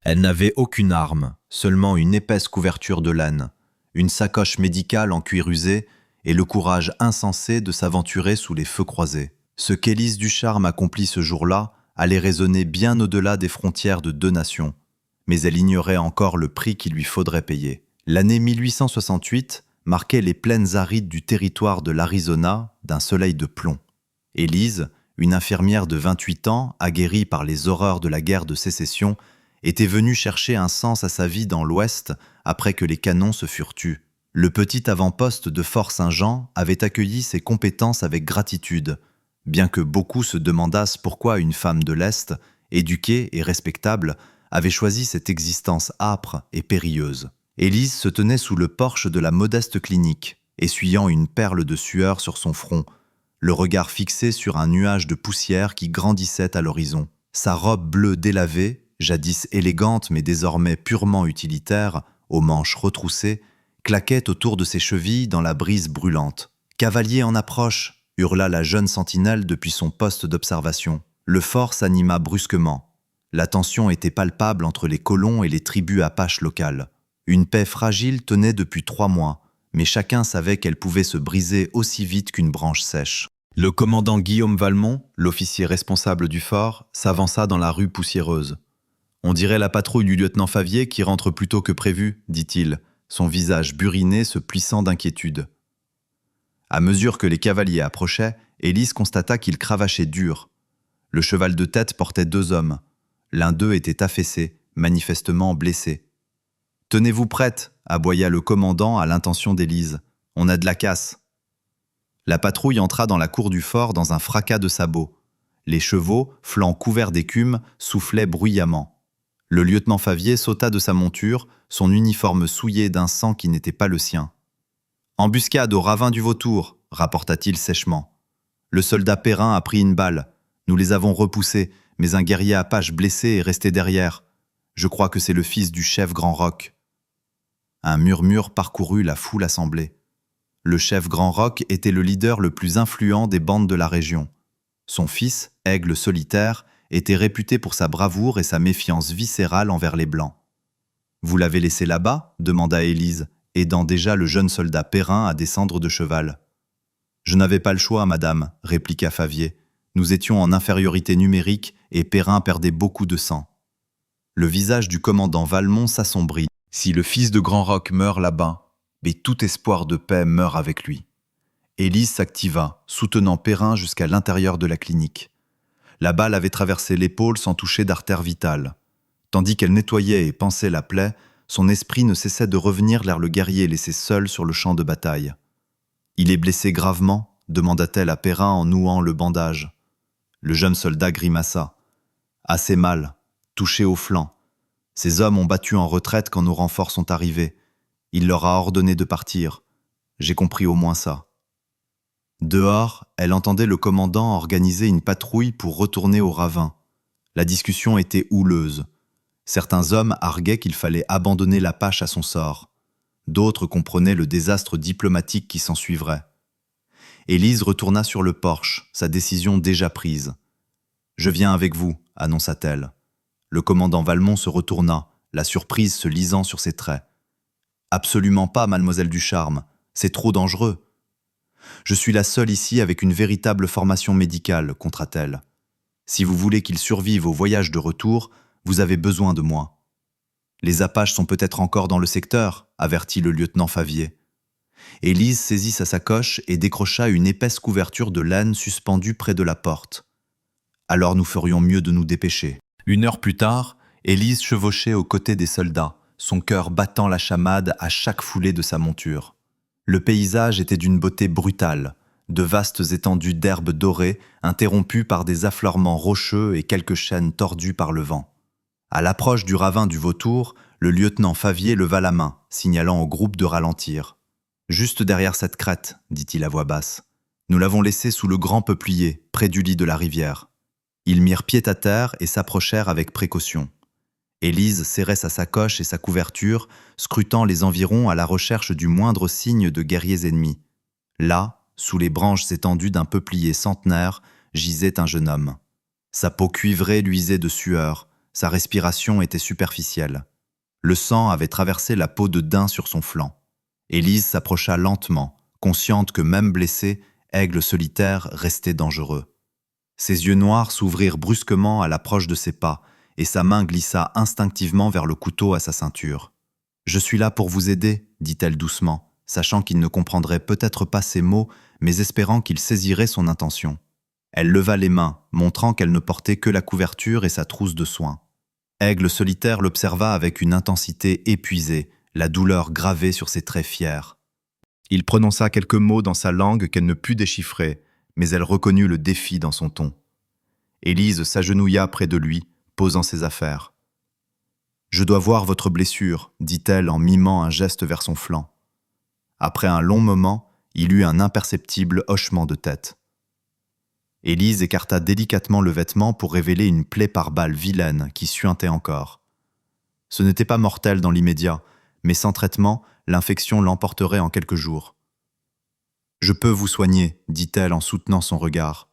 Elle n'avait aucune arme, seulement une épaisse couverture de laine, une sacoche médicale en cuir usé et le courage insensé de s'aventurer sous les feux croisés. Ce qu'Élise Ducharme accomplit ce jour-là allait résonner bien au-delà des frontières de deux nations, mais elle ignorait encore le prix qu'il lui faudrait payer. L'année 1868 marquait les plaines arides du territoire de l'Arizona d'un soleil de plomb. Élise, une infirmière de 28 ans, aguerrie par les horreurs de la guerre de sécession, était venue chercher un sens à sa vie dans l'Ouest après que les canons se furent tus. Le petit avant-poste de Fort-Saint-Jean avait accueilli ses compétences avec gratitude, bien que beaucoup se demandassent pourquoi une femme de l'Est, éduquée et respectable, avait choisi cette existence âpre et périlleuse. Élise se tenait sous le porche de la modeste clinique, essuyant une perle de sueur sur son front, le regard fixé sur un nuage de poussière qui grandissait à l'horizon. Sa robe bleue délavée, jadis élégante mais désormais purement utilitaire, aux manches retroussées, claquait autour de ses chevilles dans la brise brûlante. « Cavalier en approche !» hurla la jeune sentinelle depuis son poste d'observation. Le fort s'anima brusquement. La tension était palpable entre les colons et les tribus apaches locales. Une paix fragile tenait depuis 3 mois, mais chacun savait qu'elle pouvait se briser aussi vite qu'une branche sèche. Le commandant Guillaume Valmont, l'officier responsable du fort, s'avança dans la rue poussiéreuse. « On dirait la patrouille du lieutenant Favier qui rentre plus tôt que prévu, dit-il, son visage buriné se plissant d'inquiétude. À mesure que les cavaliers approchaient, Élise constata qu'ils cravachaient dur. Le cheval de tête portait 2 hommes. L'un d'eux était affaissé, manifestement blessé. « Tenez-vous prête !» aboya le commandant à l'intention d'Élise. « On a de la casse !» La patrouille entra dans la cour du fort dans un fracas de sabots. Les chevaux, flancs couverts d'écume, soufflaient bruyamment. Le lieutenant Favier sauta de sa monture, son uniforme souillé d'un sang qui n'était pas le sien. « Embuscade au ravin du Vautour !» rapporta-t-il sèchement. « Le soldat Perrin a pris une balle. Nous les avons repoussés, mais un guerrier apache blessé est resté derrière. Je crois que c'est le fils du chef Grand Roc. » Un murmure parcourut la foule assemblée. Le chef Grand Roc était le leader le plus influent des bandes de la région. Son fils, Aigle solitaire, était réputé pour sa bravoure et sa méfiance viscérale envers les Blancs. « Vous l'avez laissé là-bas » demanda Élise, aidant déjà le jeune soldat Perrin à descendre de cheval. « Je n'avais pas le choix, madame » répliqua Favier. « Nous étions en infériorité numérique et Perrin perdait beaucoup de sang. » Le visage du commandant Valmont s'assombrit. « Si le fils de Grand Roc meurt là-bas, mais tout espoir de paix meurt avec lui. » Élise s'activa, soutenant Perrin jusqu'à l'intérieur de la clinique. La balle avait traversé l'épaule sans toucher d'artère vitale. Tandis qu'elle nettoyait et pansait la plaie, son esprit ne cessait de revenir vers le guerrier laissé seul sur le champ de bataille. « Il est blessé gravement ?» demanda-t-elle à Perrin en nouant le bandage. Le jeune soldat grimaça. « Assez mal, touché au flanc. Ces hommes ont battu en retraite quand nos renforts sont arrivés. Il leur a ordonné de partir. J'ai compris au moins ça. » Dehors, elle entendait le commandant organiser une patrouille pour retourner au ravin. La discussion était houleuse. Certains hommes arguaient qu'il fallait abandonner l'Apache à son sort. D'autres comprenaient le désastre diplomatique qui s'ensuivrait. Élise retourna sur le porche, sa décision déjà prise. « Je viens avec vous », annonça-t-elle. Le commandant Valmont se retourna, la surprise se lisant sur ses traits. « Absolument pas, mademoiselle Ducharme, c'est trop dangereux. »« Je suis la seule ici avec une véritable formation médicale, » contra-t-elle. « Si vous voulez qu'il survive au voyage de retour, vous avez besoin de moi. »« Les Apaches sont peut-être encore dans le secteur, » avertit le lieutenant Favier. Élise saisit sa sacoche et décrocha une épaisse couverture de laine suspendue près de la porte. « Alors nous ferions mieux de nous dépêcher. » 1 heure plus tard, Élise chevauchait aux côtés des soldats, son cœur battant la chamade à chaque foulée de sa monture. Le paysage était d'une beauté brutale, de vastes étendues d'herbes dorées, interrompues par des affleurements rocheux et quelques chênes tordus par le vent. À l'approche du ravin du Vautour, le lieutenant Favier leva la main, signalant au groupe de ralentir. « Juste derrière cette crête, » dit-il à voix basse. « Nous l'avons laissé sous le grand peuplier, près du lit de la rivière. » Ils mirent pied à terre et s'approchèrent avec précaution. Élise serrait sa sacoche et sa couverture, scrutant les environs à la recherche du moindre signe de guerriers ennemis. Là, sous les branches étendues d'un peuplier centenaire, gisait un jeune homme. Sa peau cuivrée luisait de sueur, sa respiration était superficielle. Le sang avait traversé la peau de daim sur son flanc. Élise s'approcha lentement, consciente que même blessé, Aigle solitaire restait dangereux. Ses yeux noirs s'ouvrirent brusquement à l'approche de ses pas, et sa main glissa instinctivement vers le couteau à sa ceinture. « Je suis là pour vous aider », dit-elle doucement, sachant qu'il ne comprendrait peut-être pas ses mots, mais espérant qu'il saisirait son intention. Elle leva les mains, montrant qu'elle ne portait que la couverture et sa trousse de soins. Aigle solitaire l'observa avec une intensité épuisée, la douleur gravée sur ses traits fiers. Il prononça quelques mots dans sa langue qu'elle ne put déchiffrer, mais elle reconnut le défi dans son ton. Élise s'agenouilla près de lui, posant ses affaires. « Je dois voir votre blessure », dit-elle en mimant un geste vers son flanc. Après un long moment, il eut un imperceptible hochement de tête. Élise écarta délicatement le vêtement pour révéler une plaie par balle vilaine qui suintait encore. Ce n'était pas mortel dans l'immédiat, mais sans traitement, l'infection l'emporterait en quelques jours. « Je peux vous soigner, dit-elle en soutenant son regard.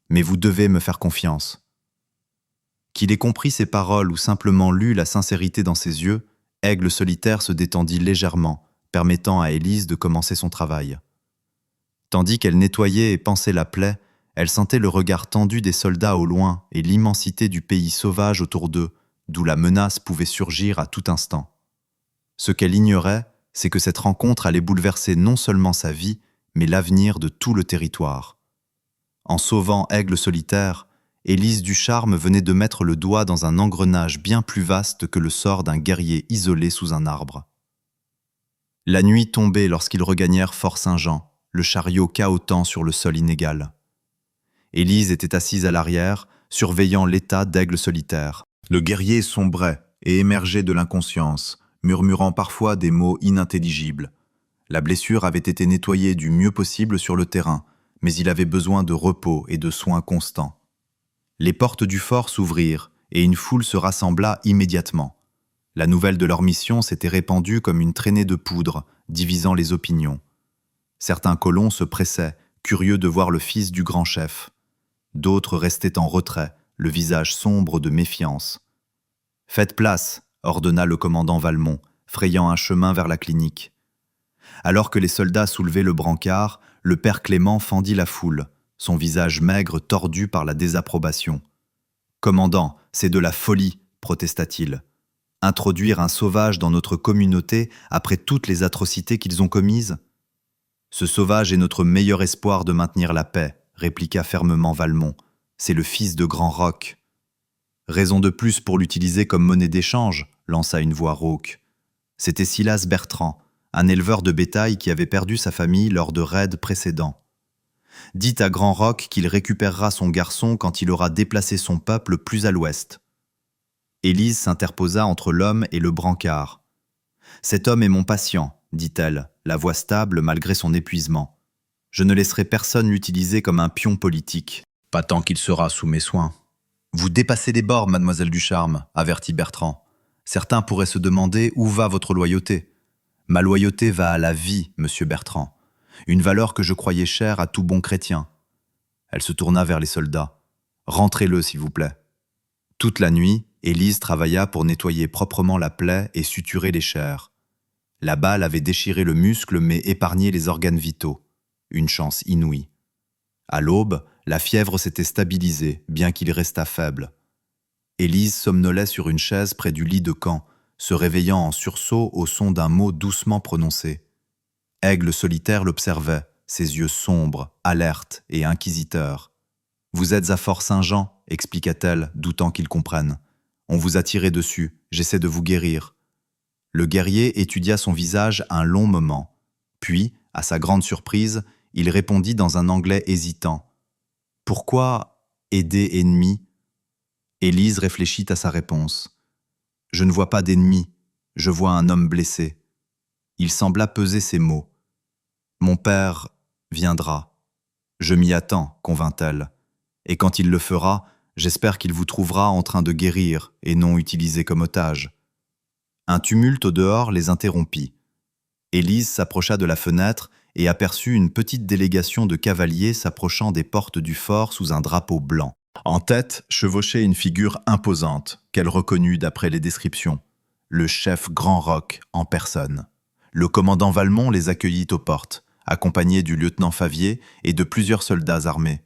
Mais vous devez me faire confiance. » Qu'il ait compris ses paroles ou simplement lu la sincérité dans ses yeux, Aigle solitaire se détendit légèrement, permettant à Élise de commencer son travail. Tandis qu'elle nettoyait et pansait la plaie, elle sentait le regard tendu des soldats au loin et l'immensité du pays sauvage autour d'eux, d'où la menace pouvait surgir à tout instant. Ce qu'elle ignorait, c'est que cette rencontre allait bouleverser non seulement sa vie, mais l'avenir de tout le territoire. En sauvant Aigle solitaire, Élise Ducharme venait de mettre le doigt dans un engrenage bien plus vaste que le sort d'un guerrier isolé sous un arbre. La nuit tombait lorsqu'ils regagnèrent Fort-Saint-Jean, le chariot cahotant sur le sol inégal. Élise était assise à l'arrière, surveillant l'état d'Aigle solitaire. Le guerrier sombrait et émergeait de l'inconscience, murmurant parfois des mots inintelligibles. La blessure avait été nettoyée du mieux possible sur le terrain, mais il avait besoin de repos et de soins constants. Les portes du fort s'ouvrirent et une foule se rassembla immédiatement. La nouvelle de leur mission s'était répandue comme une traînée de poudre, divisant les opinions. Certains colons se pressaient, curieux de voir le fils du grand chef. D'autres restaient en retrait, le visage sombre de méfiance. « Faites place !» ordonna le commandant Valmont, frayant un chemin vers la clinique. Alors que les soldats soulevaient le brancard, le père Clément fendit la foule, son visage maigre tordu par la désapprobation. « Commandant, c'est de la folie !» protesta-t-il. « Introduire un sauvage dans notre communauté après toutes les atrocités qu'ils ont commises ? » « Ce sauvage est notre meilleur espoir de maintenir la paix, » répliqua fermement Valmont. « C'est le fils de Grand Roch. »« Raison de plus pour l'utiliser comme monnaie d'échange, » lança une voix rauque. C'était Silas Bertrand, un éleveur de bétail qui avait perdu sa famille lors de raids précédents. « Dites à Grand Roch qu'il récupérera son garçon quand il aura déplacé son peuple plus à l'ouest. » Élise s'interposa entre l'homme et le brancard. « Cet homme est mon patient, » dit-elle, la voix stable malgré son épuisement. « Je ne laisserai personne l'utiliser comme un pion politique, pas tant qu'il sera sous mes soins. »« Vous dépassez les bords, mademoiselle Ducharme, » avertit Bertrand. « Certains pourraient se demander où va votre loyauté. »« Ma loyauté va à la vie, monsieur Bertrand, une valeur que je croyais chère à tout bon chrétien. » Elle se tourna vers les soldats. « Rentrez-le, s'il vous plaît. » Toute la nuit, Élise travailla pour nettoyer proprement la plaie et suturer les chairs. La balle avait déchiré le muscle mais épargné les organes vitaux. Une chance inouïe. À l'aube, la fièvre s'était stabilisée, bien qu'il restât faible. Élise somnolait sur une chaise près du lit de camp, se réveillant en sursaut au son d'un mot doucement prononcé. Aigle solitaire l'observait, ses yeux sombres, alertes et inquisiteurs. « Vous êtes à Fort-Saint-Jean, » expliqua-t-elle, doutant qu'il comprenne. « On vous a tiré dessus, j'essaie de vous guérir. » Le guerrier étudia son visage un long moment. Puis, à sa grande surprise, il répondit dans un anglais hésitant. « Pourquoi aider ennemi ?» Élise réfléchit à sa réponse. « Je ne vois pas d'ennemi, je vois un homme blessé. » Il sembla peser ses mots. « Mon père viendra. Je m'y attends, convint-elle. Et quand il le fera, j'espère qu'il vous trouvera en train de guérir et non utilisé comme otage. » Un tumulte au dehors les interrompit. Élise s'approcha de la fenêtre et aperçut une petite délégation de cavaliers s'approchant des portes du fort sous un drapeau blanc. En tête, chevauchait une figure imposante, qu'elle reconnut d'après les descriptions. Le chef Grand Roch en personne. Le commandant Valmont les accueillit aux portes, accompagné du lieutenant Favier et de plusieurs soldats armés.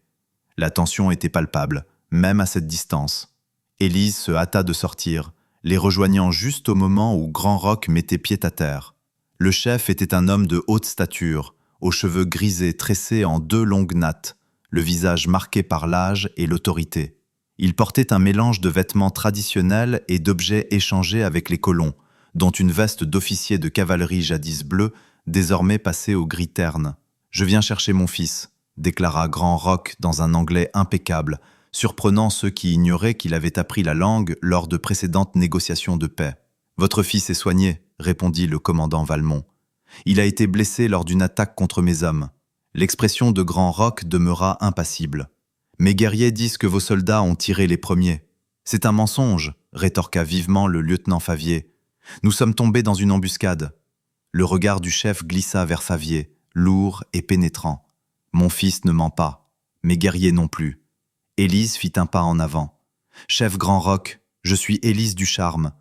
La tension était palpable, même à cette distance. Élise se hâta de sortir, les rejoignant juste au moment où Grand Roch mettait pied à terre. Le chef était un homme de haute stature, aux cheveux grisés tressés en 2 longues nattes, le visage marqué par l'âge et l'autorité. Il portait un mélange de vêtements traditionnels et d'objets échangés avec les colons, dont une veste d'officier de cavalerie jadis bleue, désormais passée au gris terne. « Je viens chercher mon fils », déclara Grand Roch dans un anglais impeccable, surprenant ceux qui ignoraient qu'il avait appris la langue lors de précédentes négociations de paix. « Votre fils est soigné », répondit le commandant Valmont. « Il a été blessé lors d'une attaque contre mes hommes. » L'expression de Grand Roch demeura impassible. « Mes guerriers disent que vos soldats ont tiré les premiers. »« C'est un mensonge », rétorqua vivement le lieutenant Favier. « Nous sommes tombés dans une embuscade. » Le regard du chef glissa vers Favier, lourd et pénétrant. « Mon fils ne ment pas. Mes guerriers non plus. » Élise fit un pas en avant. « Chef Grand Roch, je suis Élise du Charme.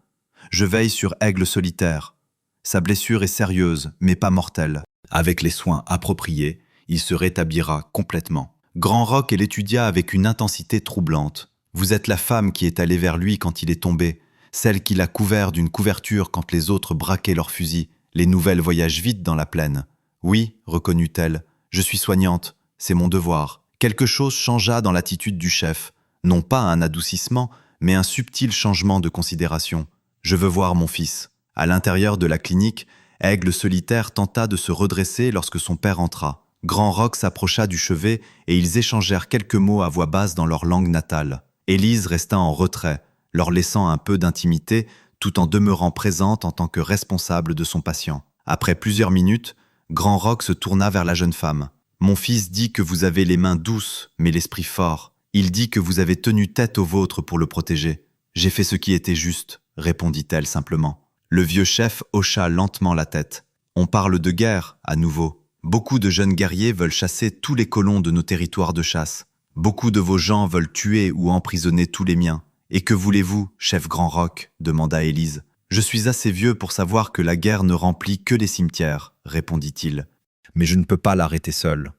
Je veille sur Aigle Solitaire. Sa blessure est sérieuse, mais pas mortelle. Avec les soins appropriés, il se rétablira complètement. » Grand Roch l'étudia avec une intensité troublante. « Vous êtes la femme qui est allée vers lui quand il est tombé, celle qui l'a couvert d'une couverture quand les autres braquaient leurs fusils. Les nouvelles voyagent vite dans la plaine. »« Oui, reconnut-elle, je suis soignante, c'est mon devoir. » Quelque chose changea dans l'attitude du chef. Non pas un adoucissement, mais un subtil changement de considération. « Je veux voir mon fils. » À l'intérieur de la clinique, Aigle Solitaire tenta de se redresser lorsque son père entra. Grand Roch s'approcha du chevet et ils échangèrent quelques mots à voix basse dans leur langue natale. Élise resta en retrait, leur laissant un peu d'intimité, tout en demeurant présente en tant que responsable de son patient. Après plusieurs minutes, Grand Roch se tourna vers la jeune femme. « Mon fils dit que vous avez les mains douces, mais l'esprit fort. Il dit que vous avez tenu tête au vôtre pour le protéger. J'ai fait ce qui était juste, » répondit-elle simplement. Le vieux chef hocha lentement la tête. « On parle de guerre, à nouveau. Beaucoup de jeunes guerriers veulent chasser tous les colons de nos territoires de chasse. Beaucoup de vos gens veulent tuer ou emprisonner tous les miens. Et que voulez-vous, chef Grand Roch ?» demanda Élise. « Je suis assez vieux pour savoir que la guerre ne remplit que les cimetières, » répondit-il. « Mais je ne peux pas l'arrêter seul. »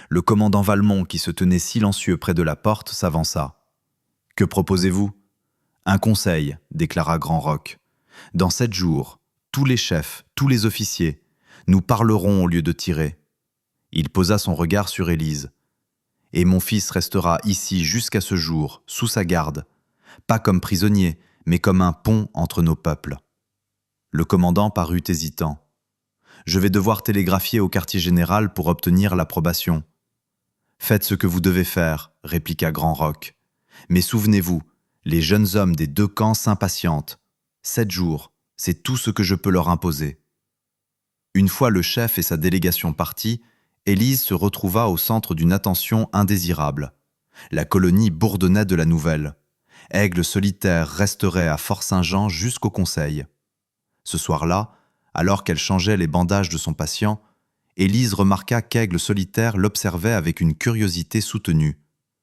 Le commandant Valmont, qui se tenait silencieux près de la porte, s'avança. « Que proposez-vous ?»« Un conseil, » déclara Grand Roch. « Dans 7 jours, tous les chefs, tous les officiers, nous parlerons au lieu de tirer. » Il posa son regard sur Élise. « Et mon fils restera ici jusqu'à ce jour, sous sa garde, pas comme prisonnier, mais comme un pont entre nos peuples. » Le commandant parut hésitant. « Je vais devoir télégraphier au quartier général pour obtenir l'approbation. »« Faites ce que vous devez faire, » répliqua Grand Roch. « Mais souvenez-vous, les jeunes hommes des 2 camps s'impatientent. 7 jours, c'est tout ce que je peux leur imposer. » Une fois le chef et sa délégation partis, Élise se retrouva au centre d'une attention indésirable. La colonie bourdonnait de la nouvelle. Aigle Solitaire resterait à Fort-Saint-Jean jusqu'au conseil. Ce soir-là, alors qu'elle changeait les bandages de son patient, Élise remarqua qu'Aigle Solitaire l'observait avec une curiosité soutenue.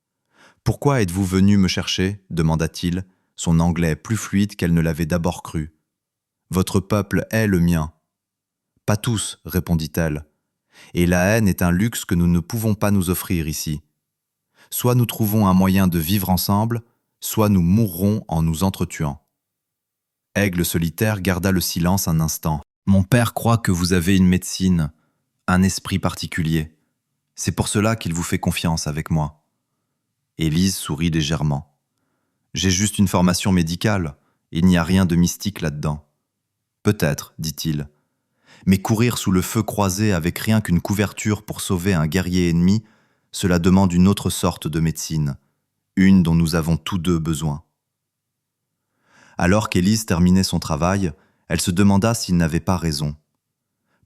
« Pourquoi êtes-vous venu me chercher ?» demanda-t-il, son anglais plus fluide qu'elle ne l'avait d'abord cru. « Votre peuple est le mien. »« Pas tous, » répondit-elle. « Et la haine est un luxe que nous ne pouvons pas nous offrir ici. Soit nous trouvons un moyen de vivre ensemble, soit nous mourrons en nous entretuant. » Aigle Solitaire garda le silence un instant. « Mon père croit que vous avez une médecine, un esprit particulier. C'est pour cela qu'il vous fait confiance avec moi. » Élise sourit légèrement. « J'ai juste une formation médicale, il n'y a rien de mystique là-dedans. »« Peut-être, dit-il. Mais courir sous le feu croisé avec rien qu'une couverture pour sauver un guerrier ennemi, cela demande une autre sorte de médecine, une dont nous avons tous 2 besoin. » Alors qu'Élise terminait son travail, elle se demanda s'il n'avait pas raison.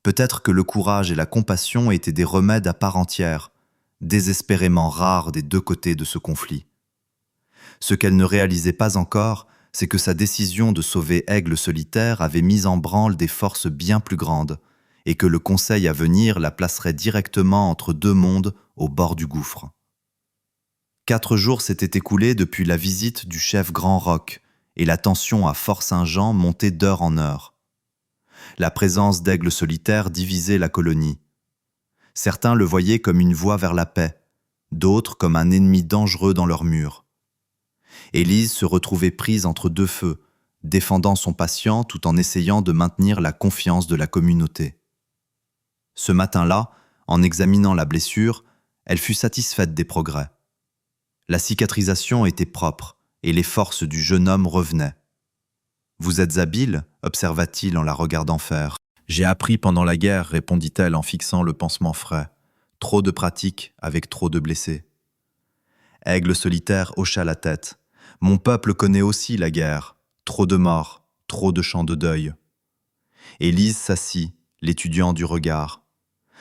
Peut-être que le courage et la compassion étaient des remèdes à part entière, désespérément rares des 2 côtés de ce conflit. Ce qu'elle ne réalisait pas encore, c'est que sa décision de sauver Aigle Solitaire avait mis en branle des forces bien plus grandes, et que le conseil à venir la placerait directement entre 2 mondes au bord du gouffre. 4 jours s'étaient écoulés depuis la visite du chef Grand Roc, et la tension à Fort-Saint-Jean montait d'heure en heure. La présence d'aigles solitaires divisait la colonie. Certains le voyaient comme une voie vers la paix, d'autres comme un ennemi dangereux dans leurs murs. Élise se retrouvait prise entre deux feux, défendant son patient tout en essayant de maintenir la confiance de la communauté. Ce matin-là, en examinant la blessure, elle fut satisfaite des progrès. La cicatrisation était propre et les forces du jeune homme revenaient. « Vous êtes habile ?» observa-t-il en la regardant faire. « J'ai appris pendant la guerre, répondit-elle en fixant le pansement frais. Trop de pratique avec trop de blessés. Aigle solitaire hocha la tête. Mon peuple connaît aussi la guerre. Trop de morts, trop de chants de deuil. Élise s'assit, l'étudiant du regard.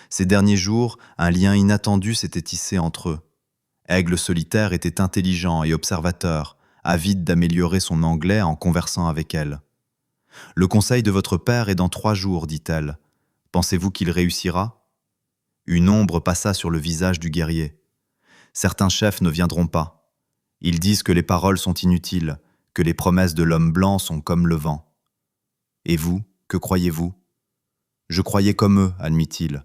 Ces derniers jours, un lien inattendu s'était tissé entre eux. Aigle solitaire était intelligent et observateur, avide d'améliorer son anglais en conversant avec elle. « Le conseil de votre père est dans 3 jours, dit-elle. Pensez-vous qu'il réussira ?» Une ombre passa sur le visage du guerrier. « Certains chefs ne viendront pas. Ils disent que les paroles sont inutiles, que les promesses de l'homme blanc sont comme le vent. Et vous, que croyez-vous ? » Je croyais comme eux, admit-il,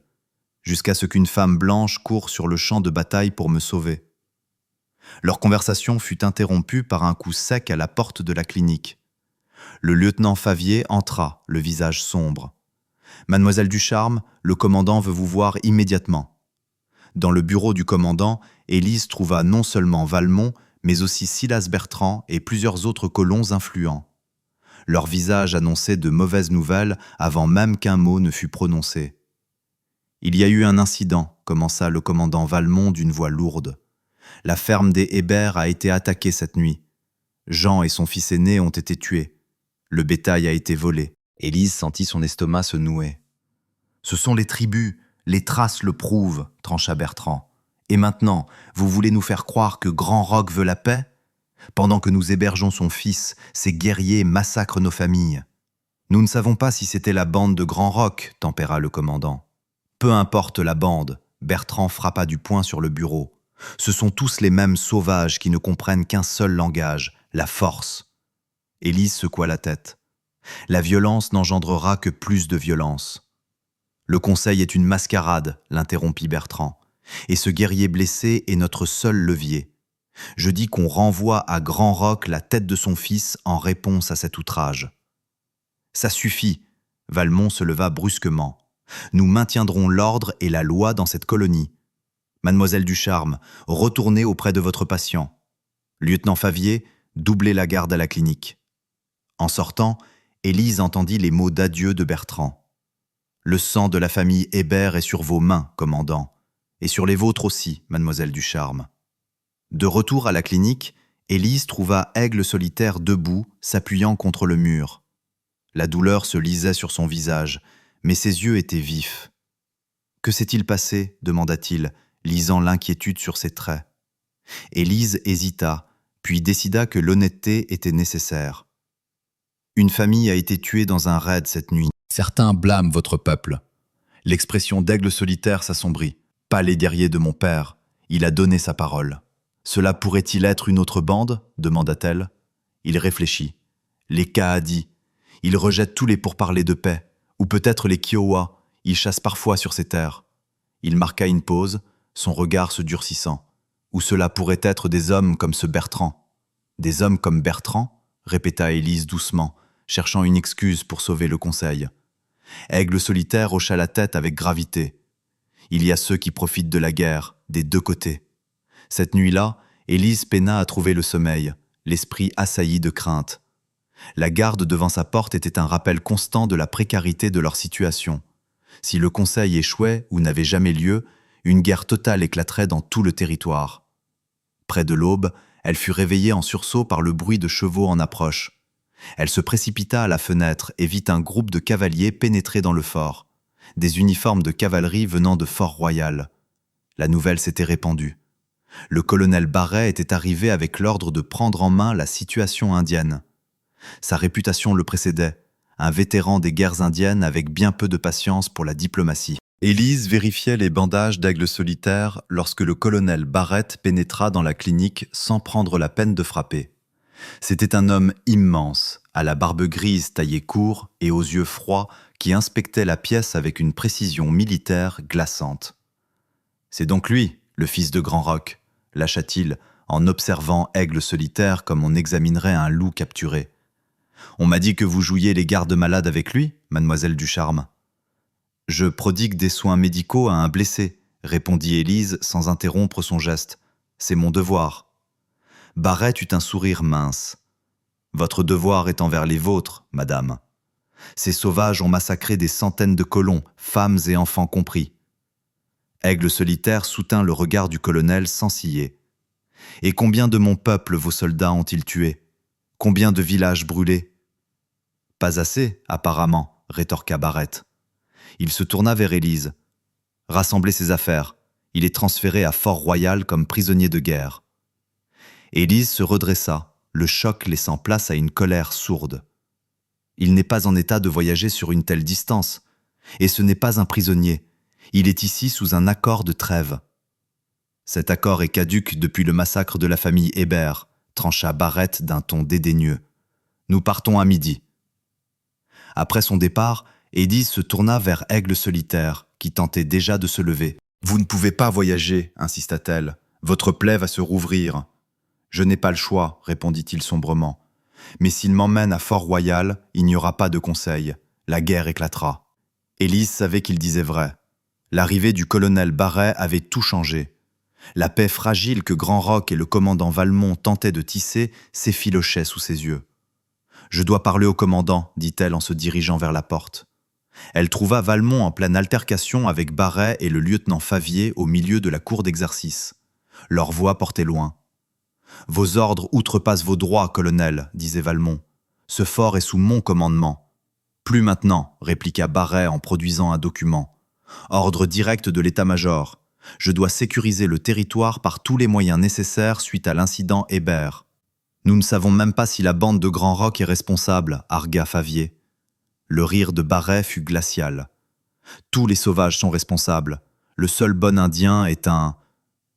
jusqu'à ce qu'une femme blanche court sur le champ de bataille pour me sauver. Leur conversation fut interrompue par un coup sec à la porte de la clinique. Le lieutenant Favier entra, le visage sombre. « Mademoiselle Ducharme, le commandant veut vous voir immédiatement. » Dans le bureau du commandant, Élise trouva non seulement Valmont, mais aussi Silas Bertrand et plusieurs autres colons influents. Leur visage annonçait de mauvaises nouvelles avant même qu'un mot ne fût prononcé. « Il y a eu un incident, commença le commandant Valmont d'une voix lourde. La ferme des Hébert a été attaquée cette nuit. Jean et son fils aîné ont été tués. Le bétail a été volé. » Élise sentit son estomac se nouer. « Ce sont les tribus, les traces le prouvent, trancha Bertrand. Et maintenant, vous voulez nous faire croire que Grand Roc veut la paix ? Pendant que nous hébergeons son fils, ces guerriers massacrent nos familles. Nous ne savons pas si c'était la bande de Grand Roc, tempéra le commandant. Peu importe la bande, Bertrand frappa du poing sur le bureau. Ce sont tous les mêmes sauvages qui ne comprennent qu'un seul langage, la force. Élise secoua la tête. La violence n'engendrera que plus de violence. Le conseil est une mascarade, l'interrompit Bertrand. Et ce guerrier blessé est notre seul levier. Je dis qu'on renvoie à Grand Roc la tête de son fils en réponse à cet outrage. Ça suffit, Valmont se leva brusquement. Nous maintiendrons l'ordre et la loi dans cette colonie. Mademoiselle Ducharme, retournez auprès de votre patient. Lieutenant Favier, doublez la garde à la clinique. En sortant, Élise entendit les mots d'adieu de Bertrand. Le sang de la famille Hébert est sur vos mains, commandant, et sur les vôtres aussi, mademoiselle Ducharme. De retour à la clinique, Élise trouva Aigle solitaire debout, s'appuyant contre le mur. La douleur se lisait sur son visage, mais ses yeux étaient vifs. « Que s'est-il passé ?» demanda-t-il, lisant l'inquiétude sur ses traits. Élise hésita, puis décida que l'honnêteté était nécessaire. « Une famille a été tuée dans un raid cette nuit. Certains blâment votre peuple. » L'expression d'Aigle solitaire s'assombrit. « Pas les guerriers de mon père. Il a donné sa parole. » « Cela pourrait-il être une autre bande ?» demanda-t-elle. Il réfléchit. « Les Kahadi. Ils rejettent tous les pourparlers de paix. Ou peut-être les Kiowa. Ils chassent parfois sur ces terres. » Il marqua une pause, son regard se durcissant. « Ou cela pourrait être des hommes comme ce Bertrand. »« Des hommes comme Bertrand ?» répéta Élise doucement, cherchant une excuse pour sauver le conseil. Aigle solitaire hocha la tête avec gravité. « Il y a ceux qui profitent de la guerre, des deux côtés. » Cette nuit-là, Élise peina à trouver le sommeil, l'esprit assailli de crainte. La garde devant sa porte était un rappel constant de la précarité de leur situation. Si le conseil échouait ou n'avait jamais lieu, une guerre totale éclaterait dans tout le territoire. Près de l'aube, elle fut réveillée en sursaut par le bruit de chevaux en approche. Elle se précipita à la fenêtre et vit un groupe de cavaliers pénétrer dans le fort. Des uniformes de cavalerie venant de Fort-Royal. La nouvelle s'était répandue. Le colonel Barret était arrivé avec l'ordre de prendre en main la situation indienne. Sa réputation le précédait, un vétéran des guerres indiennes avec bien peu de patience pour la diplomatie. Élise vérifiait les bandages d'Aigle Solitaire lorsque le colonel Barrett pénétra dans la clinique sans prendre la peine de frapper. C'était un homme immense, à la barbe grise taillée court et aux yeux froids, qui inspectait la pièce avec une précision militaire glaçante. « C'est donc lui, le fils de Grand Roc », lâcha-t-il, en observant Aigle Solitaire comme on examinerait un loup capturé. « On m'a dit que vous jouiez les gardes malades avec lui, mademoiselle Ducharme. »« Je prodigue des soins médicaux à un blessé, » répondit Élise sans interrompre son geste. « C'est mon devoir. » Barrett eut un sourire mince. « Votre devoir est envers les vôtres, madame. Ces sauvages ont massacré des centaines de colons, femmes et enfants compris. » Aigle Solitaire soutint le regard du colonel sans ciller. « Et combien de mon peuple vos soldats ont-ils tués? Combien de villages brûlés ?»« Pas assez, apparemment, » rétorqua Barrett. Il se tourna vers Élise. « Rassemblez ses affaires. Il est transféré à Fort-Royal comme prisonnier de guerre. » Élise se redressa, le choc laissant place à une colère sourde. Il n'est pas en état de voyager sur une telle distance. Et ce n'est pas un prisonnier. Il est ici sous un accord de trêve. Cet accord est caduc depuis le massacre de la famille Hébert, trancha Barrett d'un ton dédaigneux. Nous partons à midi. Après son départ, Élise se tourna vers Aigle Solitaire, qui tentait déjà de se lever. « Vous ne pouvez pas voyager, insista-t-elle. Votre plaie va se rouvrir. »« Je n'ai pas le choix, répondit-il sombrement. Mais s'il m'emmène à Fort-Royal, il n'y aura pas de conseil. La guerre éclatera. » Élise savait qu'il disait vrai. L'arrivée du colonel Barret avait tout changé. La paix fragile que Grand Roc et le commandant Valmont tentaient de tisser s'effilochait sous ses yeux. « Je dois parler au commandant, dit-elle en se dirigeant vers la porte. Elle trouva Valmont en pleine altercation avec Barret et le lieutenant Favier au milieu de la cour d'exercice. Leur voix portait loin. « Vos ordres outrepassent vos droits, colonel, disait Valmont. Ce fort est sous mon commandement. »« Plus maintenant, répliqua Barret en produisant un document. Ordre direct de l'état-major. Je dois sécuriser le territoire par tous les moyens nécessaires suite à l'incident Hébert. Nous ne savons même pas si la bande de Grand Roc est responsable, argua Favier. Le rire de Barret fut glacial. Tous les sauvages sont responsables. Le seul bon Indien est un...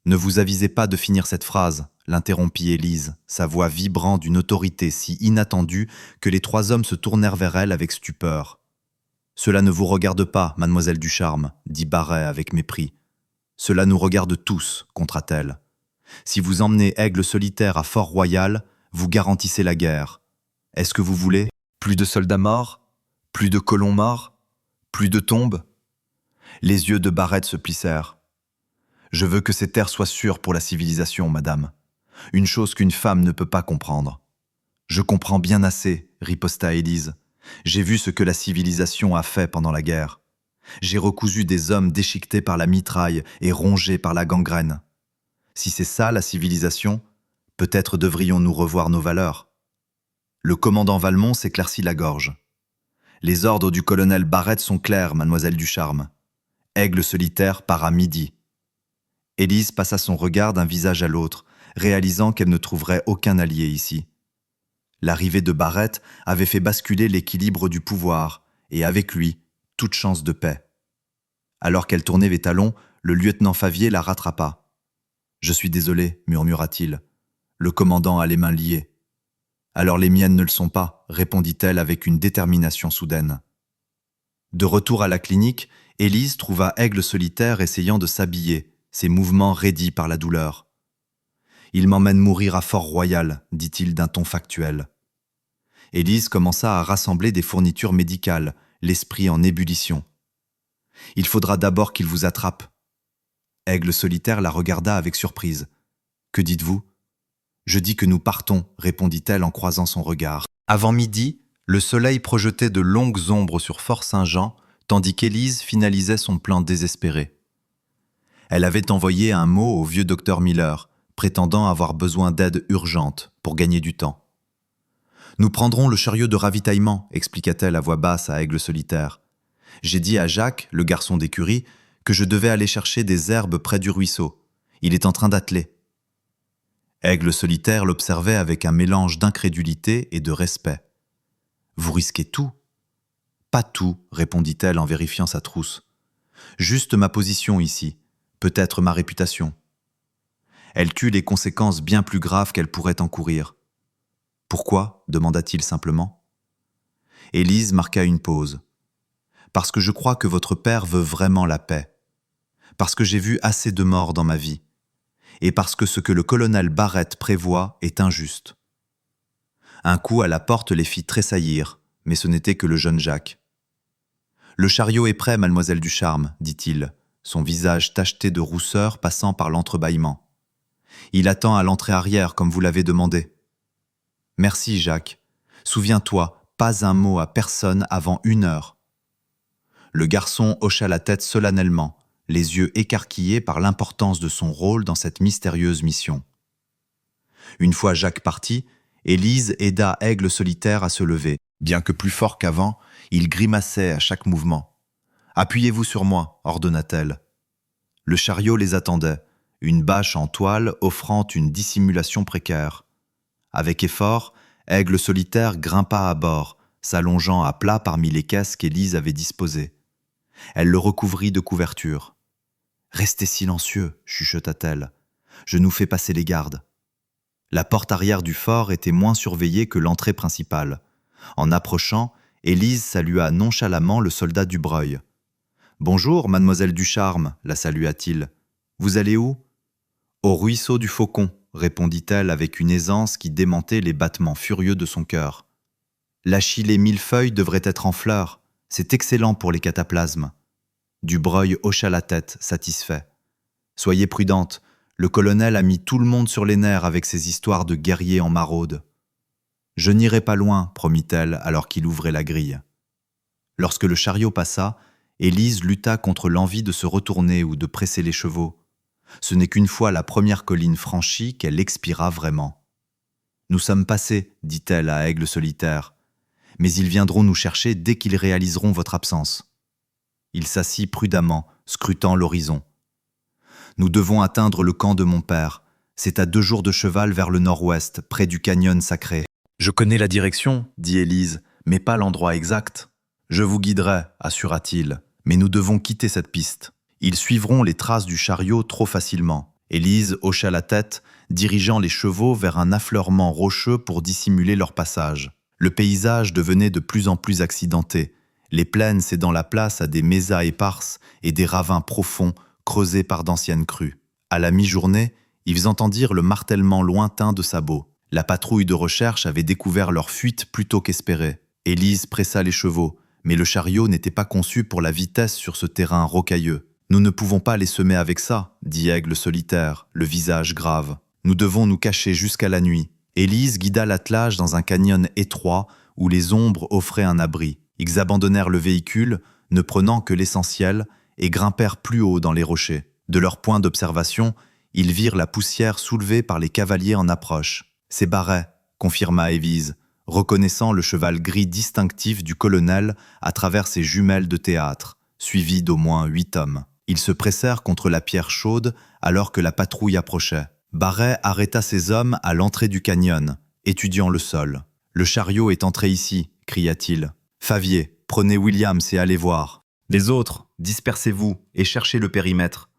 Ne vous avisez pas de finir cette phrase, l'interrompit Élise, sa voix vibrant d'une autorité si inattendue que les trois hommes se tournèrent vers elle avec stupeur. Cela ne vous regarde pas, mademoiselle Ducharme, dit Barret avec mépris. Cela nous regarde tous, contra-t-elle. Si vous emmenez Aigle Solitaire à Fort-Royal, vous garantissez la guerre. Est-ce que vous voulez plus de soldats morts? Plus de colons morts? Plus de tombes? Les yeux de Barrett se plissèrent. Je veux que ces terres soient sûres pour la civilisation, madame. Une chose qu'une femme ne peut pas comprendre. Je comprends bien assez, riposta Élise. J'ai vu ce que la civilisation a fait pendant la guerre. J'ai recousu des hommes déchiquetés par la mitraille et rongés par la gangrène. Si c'est ça la civilisation, peut-être devrions-nous revoir nos valeurs. Le commandant Valmont s'éclaircit la gorge. Les ordres du colonel Barrett sont clairs, mademoiselle Ducharme. Aigle Solitaire part à midi. Élise passa son regard d'un visage à l'autre, réalisant qu'elle ne trouverait aucun allié ici. L'arrivée de Barrett avait fait basculer l'équilibre du pouvoir, et avec lui, toute chance de paix. Alors qu'elle tournait les talons, le lieutenant Favier la rattrapa. « Je suis désolé, murmura-t-il. Le commandant a les mains liées. »« Alors les miennes ne le sont pas, répondit-elle avec une détermination soudaine. De retour à la clinique, Élise trouva Aigle Solitaire essayant de s'habiller, ses mouvements raidis par la douleur. « Il m'emmène mourir à Fort-Royal, dit-il d'un ton factuel. » Élise commença à rassembler des fournitures médicales, l'esprit en ébullition. « Il faudra d'abord qu'il vous attrape. » Aigle Solitaire la regarda avec surprise. « Que dites-vous ?»« Je dis que nous partons, répondit-elle en croisant son regard. » Avant midi, le soleil projetait de longues ombres sur Fort-Saint-Jean, tandis qu'Élise finalisait son plan désespéré. Elle avait envoyé un mot au vieux docteur Miller, prétendant avoir besoin d'aide urgente pour gagner du temps. « Nous prendrons le chariot de ravitaillement, expliqua-t-elle à voix basse à Aigle Solitaire. J'ai dit à Jacques, le garçon d'écurie, que je devais aller chercher des herbes près du ruisseau. Il est en train d'atteler. » Aigle Solitaire l'observait avec un mélange d'incrédulité et de respect. « Vous risquez tout ?»« Pas tout, répondit-elle en vérifiant sa trousse. Juste ma position ici, peut-être ma réputation. Elle tue les conséquences bien plus graves qu'elle pourrait encourir. Pourquoi demanda-t-il simplement. Élise marqua une pause. Parce que je crois que votre père veut vraiment la paix. Parce que j'ai vu assez de morts dans ma vie. Et parce que ce que le colonel Barrett prévoit est injuste. Un coup à la porte les fit tressaillir, mais ce n'était que le jeune Jacques. « Le chariot est prêt, mademoiselle Ducharme, dit-il, son visage tacheté de rousseur passant par l'entrebâillement. Il attend à l'entrée arrière, comme vous l'avez demandé. » « Merci, Jacques. Souviens-toi, pas un mot à personne avant 1 heure. » Le garçon hocha la tête solennellement, les yeux écarquillés par l'importance de son rôle dans cette mystérieuse mission. Une fois Jacques parti, Élise aida Aigle Solitaire à se lever. Bien que plus fort qu'avant, il grimaçait à chaque mouvement. « Appuyez-vous sur moi », ordonna-t-elle. Le chariot les attendait, une bâche en toile offrant une dissimulation précaire. Avec effort, Aigle Solitaire grimpa à bord, s'allongeant à plat parmi les caisses qu'Élise avait disposées. Elle le recouvrit de couverture. « Restez silencieux », chuchota-t-elle. « Je nous fais passer les gardes. » La porte arrière du fort était moins surveillée que l'entrée principale. En approchant, Élise salua nonchalamment le soldat Dubreuil. « Bonjour, mademoiselle Ducharme, la salua-t-il. Vous allez où ?»« Au ruisseau du Faucon, » répondit-elle avec une aisance qui démentait les battements furieux de son cœur. « L'Achillée millefeuille devrait être en fleurs. C'est excellent pour les cataplasmes. » Dubreuil hocha la tête, satisfait. « Soyez prudente, le colonel a mis tout le monde sur les nerfs avec ses histoires de guerriers en maraude. »« Je n'irai pas loin, promit-elle alors qu'il ouvrait la grille. » Lorsque le chariot passa, Élise lutta contre l'envie de se retourner ou de presser les chevaux. Ce n'est qu'une fois la première colline franchie qu'elle expira vraiment. « Nous sommes passés, dit-elle à Aigle Solitaire, mais ils viendront nous chercher dès qu'ils réaliseront votre absence. » Il s'assit prudemment, scrutant l'horizon. « Nous devons atteindre le camp de mon père. C'est à 2 jours de cheval vers le nord-ouest, près du canyon sacré. »« Je connais la direction, dit Élise, mais pas l'endroit exact. »« Je vous guiderai, assura-t-il, mais nous devons quitter cette piste. Ils suivront les traces du chariot trop facilement. » Élise hocha la tête, dirigeant les chevaux vers un affleurement rocheux pour dissimuler leur passage. Le paysage devenait de plus en plus accidenté, les plaines cédant la place à des mésas éparses et des ravins profonds creusés par d'anciennes crues. À la mi-journée, ils entendirent le martèlement lointain de sabots. La patrouille de recherche avait découvert leur fuite plus tôt qu'espéré. Élise pressa les chevaux, mais le chariot n'était pas conçu pour la vitesse sur ce terrain rocailleux. « Nous ne pouvons pas les semer avec ça, » dit Aigle Solitaire, le visage grave. « Nous devons nous cacher jusqu'à la nuit. » Élise guida l'attelage dans un canyon étroit où les ombres offraient un abri. Ils abandonnèrent le véhicule, ne prenant que l'essentiel, et grimpèrent plus haut dans les rochers. De leur point d'observation, ils virent la poussière soulevée par les cavaliers en approche. « C'est Barret », confirma Élise, reconnaissant le cheval gris distinctif du colonel à travers ses jumelles de théâtre, suivi d'au moins 8 hommes. Ils se pressèrent contre la pierre chaude alors que la patrouille approchait. Barret arrêta ses hommes à l'entrée du canyon, étudiant le sol. « Le chariot est entré ici », cria-t-il. « Favier, prenez Williams et allez voir. Les autres, dispersez-vous et cherchez le périmètre. »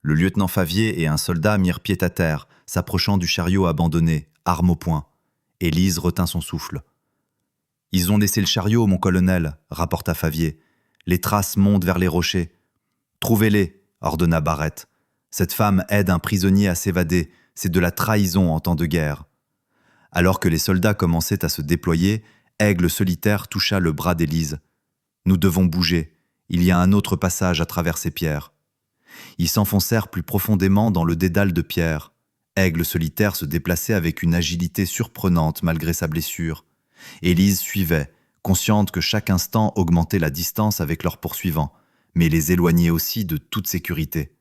Le lieutenant Favier et un soldat mirent pied à terre, s'approchant du chariot abandonné, arme au poing. Élise retint son souffle. « Ils ont laissé le chariot, mon colonel, » rapporta Favier. « Les traces montent vers les rochers. »« Trouvez-les, » ordonna Barrett. « Cette femme aide un prisonnier à s'évader. C'est de la trahison en temps de guerre. » Alors que les soldats commençaient à se déployer, Aigle Solitaire toucha le bras d'Élise. « Nous devons bouger. Il y a un autre passage à travers ces pierres. » Ils s'enfoncèrent plus profondément dans le dédale de pierre. Aigle Solitaire se déplaçait avec une agilité surprenante malgré sa blessure. Élise suivait, consciente que chaque instant augmentait la distance avec leurs poursuivants, mais les éloignait aussi de toute sécurité.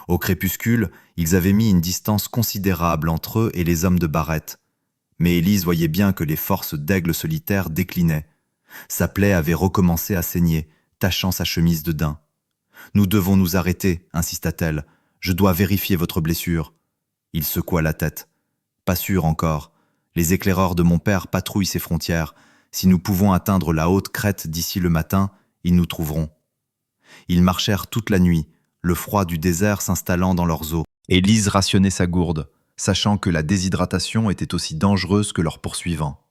Au crépuscule, ils avaient mis une distance considérable entre eux et les hommes de Barrett. Mais Élise voyait bien que les forces d'Aigle Solitaire déclinaient. Sa plaie avait recommencé à saigner, tachant sa chemise de daim. « Nous devons nous arrêter, » insista-t-elle. « Je dois vérifier votre blessure. » Il secoua la tête. « Pas sûr encore. Les éclaireurs de mon père patrouillent ces frontières. Si nous pouvons atteindre la haute crête d'ici le matin, ils nous trouveront. » Ils marchèrent toute la nuit, le froid du désert s'installant dans leurs os. Élise rationnait sa gourde, sachant que la déshydratation était aussi dangereuse que leurs poursuivants.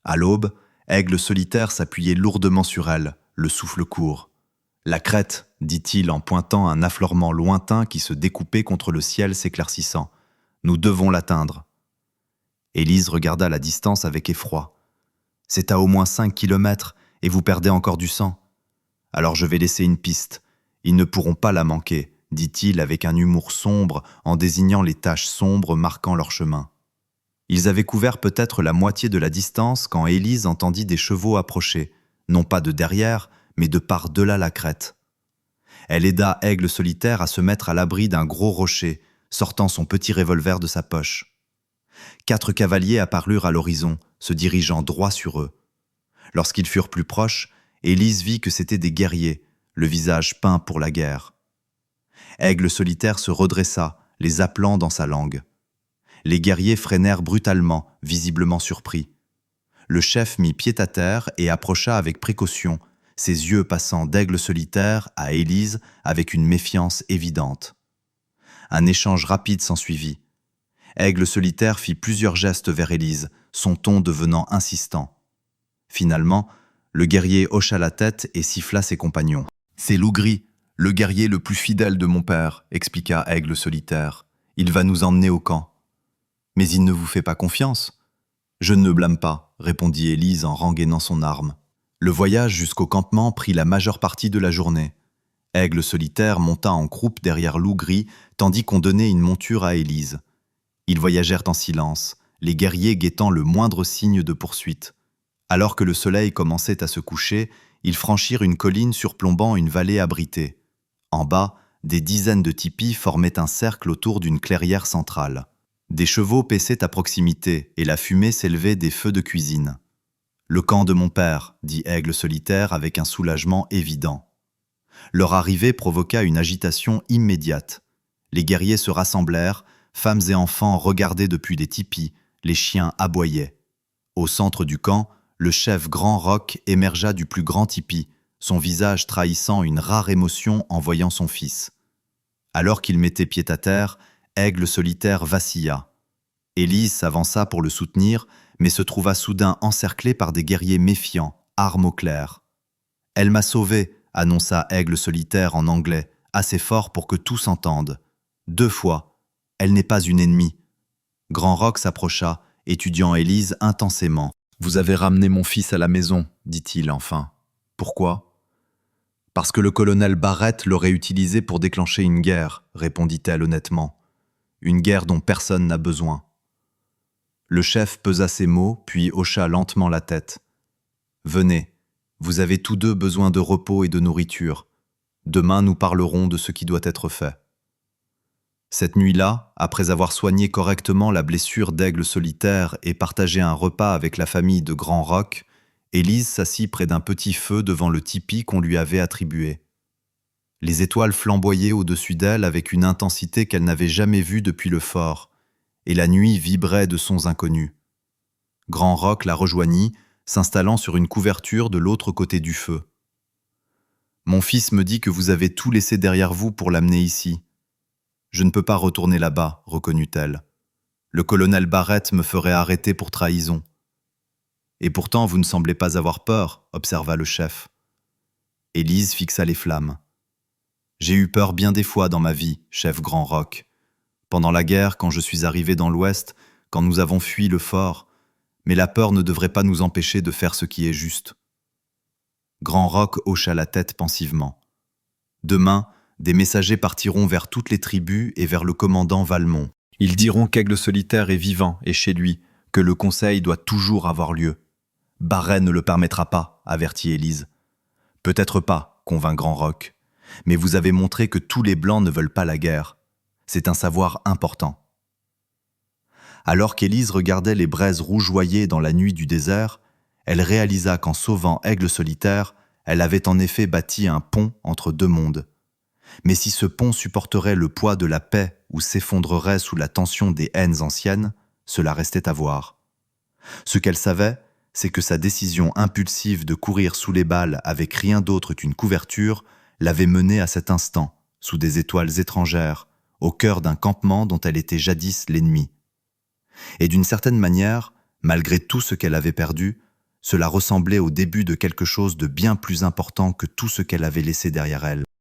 À l'aube, Aigle solitaire s'appuyait lourdement sur elle, le souffle court. « La crête !» dit-il en pointant un affleurement lointain qui se découpait contre le ciel s'éclaircissant. « Nous devons l'atteindre. » Élise regarda la distance avec effroi. « C'est à au moins 5 kilomètres et vous perdez encore du sang. Alors je vais laisser une piste. Ils ne pourront pas la manquer, dit-il avec un humour sombre en désignant les taches sombres marquant leur chemin. Ils avaient couvert peut-être la moitié de la distance quand Élise entendit des chevaux approcher, non pas de derrière, mais de par-delà la crête. Elle aida Aigle solitaire à se mettre à l'abri d'un gros rocher, sortant son petit revolver de sa poche. 4 cavaliers apparurent à l'horizon, se dirigeant droit sur eux. Lorsqu'ils furent plus proches, Élise vit que c'étaient des guerriers, le visage peint pour la guerre. Aigle solitaire se redressa, les appelant dans sa langue. Les guerriers freinèrent brutalement, visiblement surpris. Le chef mit pied à terre et approcha avec précaution, ses yeux passant d'Aigle solitaire à Élise avec une méfiance évidente. Un échange rapide s'ensuivit. Aigle solitaire fit plusieurs gestes vers Élise, son ton devenant insistant. Finalement, le guerrier hocha la tête et siffla ses compagnons. « C'est Lougri, le guerrier le plus fidèle de mon père, » expliqua Aigle solitaire. « Il va nous emmener au camp. » « Mais il ne vous fait pas confiance ?»« Je ne le blâme pas, » répondit Élise en rengainant son arme. Le voyage jusqu'au campement prit la majeure partie de la journée. Aigle solitaire monta en croupe derrière Lougri, tandis qu'on donnait une monture à Élise. Ils voyagèrent en silence, les guerriers guettant le moindre signe de poursuite. Alors que le soleil commençait à se coucher, ils franchirent une colline surplombant une vallée abritée. En bas, des dizaines de tipis formaient un cercle autour d'une clairière centrale. Des chevaux paissaient à proximité et la fumée s'élevait des feux de cuisine. « Le camp de mon père », dit Aigle solitaire avec un soulagement évident. Leur arrivée provoqua une agitation immédiate. Les guerriers se rassemblèrent, femmes et enfants regardaient depuis des tipis, les chiens aboyaient. Au centre du camp, le chef Grand Roc émergea du plus grand tipi, son visage trahissant une rare émotion en voyant son fils. Alors qu'il mettait pied à terre, Aigle solitaire vacilla. Élise s'avança pour le soutenir, mais se trouva soudain encerclée par des guerriers méfiants, armes au clair. « Elle m'a sauvé », annonça Aigle solitaire en anglais, assez fort pour que tous entendent. 2 fois. Elle n'est pas une ennemie. Grand Roc s'approcha, étudiant Élise intensément. « Vous avez ramené mon fils à la maison, dit-il enfin. Pourquoi ? Parce que le colonel Barrett l'aurait utilisé pour déclencher une guerre, répondit-elle honnêtement. Une guerre dont personne n'a besoin. Le chef pesa ses mots, puis hocha lentement la tête. Venez, vous avez tous deux besoin de repos et de nourriture. Demain, nous parlerons de ce qui doit être fait. Cette nuit-là, après avoir soigné correctement la blessure d'Aigle solitaire et partagé un repas avec la famille de Grand Roc, Élise s'assit près d'un petit feu devant le tipi qu'on lui avait attribué. Les étoiles flamboyaient au-dessus d'elle avec une intensité qu'elle n'avait jamais vue depuis le fort, et la nuit vibrait de sons inconnus. Grand Roc la rejoignit, s'installant sur une couverture de l'autre côté du feu. « Mon fils me dit que vous avez tout laissé derrière vous pour l'amener ici. Je ne peux pas retourner là-bas, reconnut-elle. Le colonel Barrett me ferait arrêter pour trahison. Et pourtant, vous ne semblez pas avoir peur, observa le chef. Élise fixa les flammes. J'ai eu peur bien des fois dans ma vie, chef Grand Roc. Pendant la guerre, quand je suis arrivé dans l'Ouest, quand nous avons fui le fort, mais la peur ne devrait pas nous empêcher de faire ce qui est juste. Grand Roc hocha la tête pensivement. Demain, des messagers partiront vers toutes les tribus et vers le commandant Valmont. Ils diront qu'Aigle solitaire est vivant et chez lui, que le conseil doit toujours avoir lieu. Barret ne le permettra pas, avertit Élise. Peut-être pas, convint Grand Roc. Mais vous avez montré que tous les Blancs ne veulent pas la guerre. C'est un savoir important. Alors qu'Élise regardait les braises rougeoyer dans la nuit du désert, elle réalisa qu'en sauvant Aigle solitaire, elle avait en effet bâti un pont entre deux mondes. Mais si ce pont supporterait le poids de la paix ou s'effondrerait sous la tension des haines anciennes, cela restait à voir. Ce qu'elle savait, c'est que sa décision impulsive de courir sous les balles avec rien d'autre qu'une couverture l'avait menée à cet instant, sous des étoiles étrangères, au cœur d'un campement dont elle était jadis l'ennemi. Et d'une certaine manière, malgré tout ce qu'elle avait perdu, cela ressemblait au début de quelque chose de bien plus important que tout ce qu'elle avait laissé derrière elle.